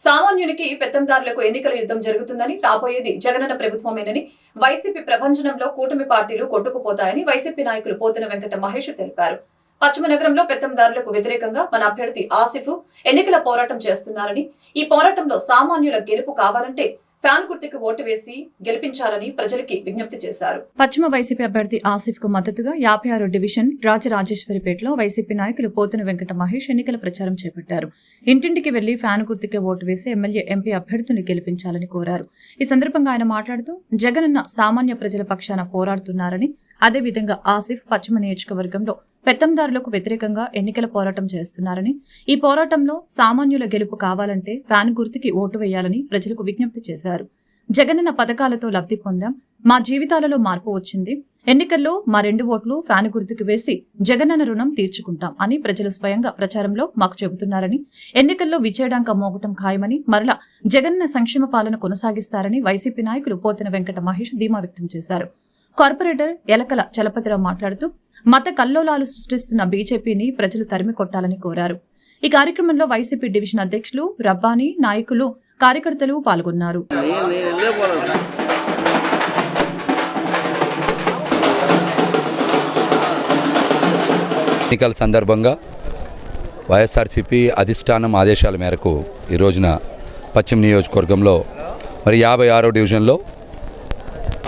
సామాన్యునికి పెత్తందారులకు ఎన్నికల యుద్ధం జరుగుతుందని, రాబోయేది జగనన్న ప్రభుత్వమేనని, వైసీపీ ప్రపంచంలో కూటమి పార్టీలు కొట్టుకుపోతాయని వైసీపీ నాయకులు పోతిన వెంకట మహేష్ తెలిపారు. పశ్చిమ నగరంలో పెత్తందారులకు వ్యతిరేకంగా మన అభ్యర్థి ఆసిఫ్ ఎన్నికల పోరాటం చేస్తున్నారని, ఈ పోరాటంలో సామాన్యుల గెలుపు కావాలంటే ఫ్యాన్ గుర్తుకు ఓటు వేసి గెలిపించాలని ప్రజలకి విజ్ఞప్తి చేశారు. పశ్చిమ వైసీపీ అభ్యర్థి ఆసిఫ్ కు మద్దతుగా 56 డివిజన్ రాజరాజేశ్వరిపేటలో వైసీపీ నాయకులు పోతిన వెంకట మహేష్ ఎన్నికల ప్రచారం చేపట్టారు. ఇంటింటికి వెళ్లి ఫ్యాన్ గుర్తుకే ఓటు వేసి ఎమ్మెల్యే, ఎంపీ అభ్యర్థులను గెలిపించాలని కోరారు. ఈ సందర్భంగా ఆయన మాట్లాడుతూ జగనన్న సామాన్య ప్రజల పక్షాన పోరాడుతున్నారని, అదేవిధంగా ఆసిఫ్ పశ్చిమ నియోజకవర్గంలో పెత్తందారులకు వ్యతిరేకంగా ఎన్నికల పోరాటం చేస్తున్నారని, ఈ పోరాటంలో సామాన్యుల గెలుపు కావాలంటే ఫ్యాన్ గుర్తుకి ఓటు వేయాలని ప్రజలకు విజ్ఞప్తి చేశారు. జగనన్న పథకాలతో లబ్ధి పొందాం, మా జీవితాలలో మార్పు వచ్చింది, ఎన్నికల్లో మా 2 ఓట్లు ఫ్యాన్ గుర్తుకు వేసి జగనన్న రుణం తీర్చుకుంటాం అని ప్రజలు స్వయంగా ప్రచారంలో మాకు చెబుతున్నారని, ఎన్నికల్లో విజయడాంక మోగటం ఖాయమని, మరలా జగనన్న సంక్షేమ పాలన కొనసాగిస్తారని వైసీపీ నాయకులు పోతిన వెంకట మహేష్ ధీమా వ్యక్తం చేశారు. కార్పొరేటర్ ఎలకల చలపతిరావు మాట్లాడుతూ మత కల్లోలాలు సృష్టిస్తున్న బీజేపీని ప్రజలు తరిమి కొట్టాలని కోరారు. ఈ కార్యక్రమంలో వైసీపీ డివిజన్ అధ్యక్షులు రబ్బానీ, నాయకులు, కార్యకర్తలు పాల్గొన్నారు. ఎన్నికల సందర్భంగా వైఎస్ఆర్సీపీ అధిష్టానం ఆదేశాల మేరకు ఈ రోజున పశ్చిమ నియోజకవర్గంలో మరి 56వ డివిజన్లో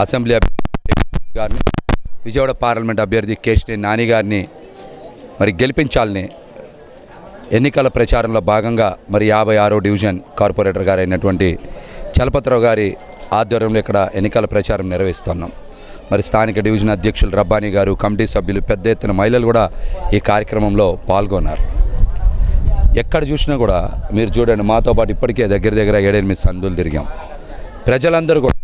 అసెంబ్లీ గారిని, విజయవాడ పార్లమెంట్ అభ్యర్థి కేశినేని నాని గారిని మరి గెలిపించాలని ఎన్నికల ప్రచారంలో భాగంగా మరి 56వ డివిజన్ కార్పొరేటర్ గారు అయినటువంటి చలపతిరావు గారి ఆధ్వర్యంలో ఇక్కడ ఎన్నికల ప్రచారం నిర్వహిస్తున్నాం. మరి స్థానిక డివిజన్ అధ్యక్షులు రబ్బానీ గారు, కమిటీ సభ్యులు, పెద్ద ఎత్తున మహిళలు కూడా ఈ కార్యక్రమంలో పాల్గొన్నారు. ఎక్కడ చూసినా కూడా మీరు చూడండి, మాతో పాటు ఇప్పటికే దగ్గర 7-8 సందులు తిరిగాం. ప్రజలందరూ కూడా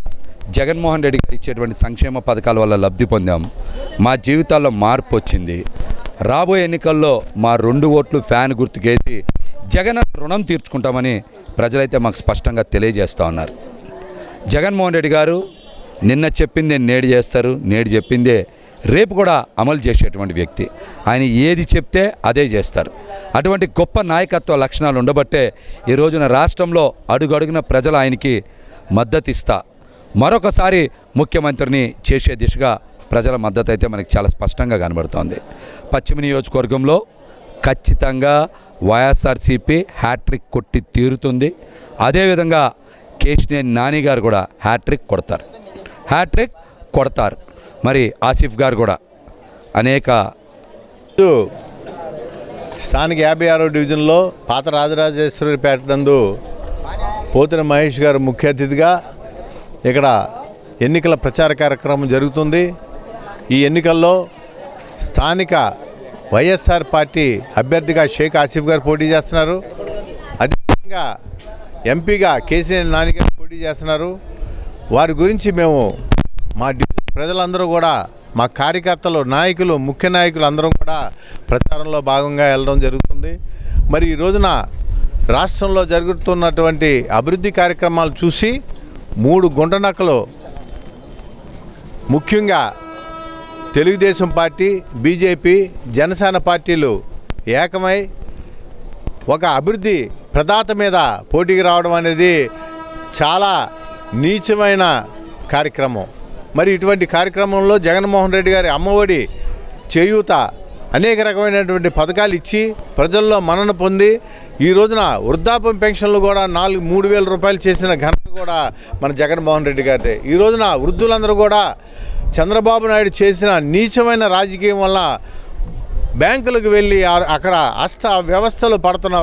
జగన్మోహన్ రెడ్డి గారు ఇచ్చేటువంటి సంక్షేమ పథకాల వల్ల లబ్ధి పొందాం, మా జీవితాల్లో మార్పు వచ్చింది, రాబోయే ఎన్నికల్లో మా 2 ఓట్లు ఫ్యాన్ గుర్తుకేసి జగన్ రుణం తీర్చుకుంటామని ప్రజలైతే మాకు స్పష్టంగా తెలియజేస్తూ ఉన్నారు. జగన్మోహన్ రెడ్డి గారు నిన్న చెప్పిందే నేడు చేస్తారు, నేడు చెప్పిందే రేపు కూడా అమలు చేసేటువంటి వ్యక్తి. ఆయన ఏది చెప్తే అదే చేస్తారు. అటువంటి గొప్ప నాయకత్వ లక్షణాలు ఉండబట్టే ఈ రోజున రాష్ట్రంలో అడుగడుగున ప్రజలు ఆయనకి మద్దతు ఇస్తా మరొకసారి ముఖ్యమంత్రిని చేసే దిశగా ప్రజల మద్దతు అయితే మనకి చాలా స్పష్టంగా కనబడుతోంది. పశ్చిమ నియోజకవర్గంలో ఖచ్చితంగా వైఎస్ఆర్సీపీ హ్యాట్రిక్ కొట్టి తీరుతుంది. అదేవిధంగా కేశినేని నాని గారు కూడా హ్యాట్రిక్ కొడతారు. మరి ఆసిఫ్ గారు కూడా అనేక స్థానిక 56వ డివిజన్లో పాత రాజరాజేశ్వరిపేట నందు పోతిన మహేష్ గారు ముఖ్య అతిథిగా ఇక్కడ ఎన్నికల ప్రచార కార్యక్రమం జరుగుతుంది. ఈ ఎన్నికల్లో స్థానిక వైఎస్ఆర్ పార్టీ అభ్యర్థిగా షేక్ ఆసిఫ్ గారు పోటీ చేస్తున్నారు. అదేవిధంగా ఎంపీగా కేశినేని నాని గారు పోటీ చేస్తున్నారు. వారి గురించి మేము మా ప్రజలందరూ కూడా, మా కార్యకర్తలు, నాయకులు, ముఖ్య నాయకులు అందరం కూడా ప్రచారంలో భాగంగా వెళ్ళడం జరుగుతుంది. మరి ఈ రోజున రాష్ట్రంలో జరుగుతున్నటువంటి అభివృద్ధి కార్యక్రమాలు చూసి 3 గుంటనక్కలు, ముఖ్యంగా తెలుగుదేశం పార్టీ, బీజేపీ, జనసేన పార్టీలు ఏకమై ఒక అభివృద్ధి ప్రదాత మీద పోటీకి రావడం అనేది చాలా నీచమైన కార్యక్రమం. మరి ఇటువంటి కార్యక్రమంలో జగన్మోహన్ రెడ్డి గారి అమ్మఒడి, చేయూత, అనేక రకమైనటువంటి పథకాలు ఇచ్చి ప్రజల్లో మన్నన పొంది ఈ రోజున వృద్ధాప్యం పెన్షన్లు కూడా 3,000 రూపాయలు చేసిన ఘనత కూడా మన జగన్మోహన్ రెడ్డి గారిదే. ఈ రోజున వృద్ధులందరూ కూడా చంద్రబాబు నాయుడు చేసిన నీచమైన రాజకీయం వల్ల బ్యాంకులకు వెళ్ళి అక్కడ వ్యవస్థలు పడుతున్న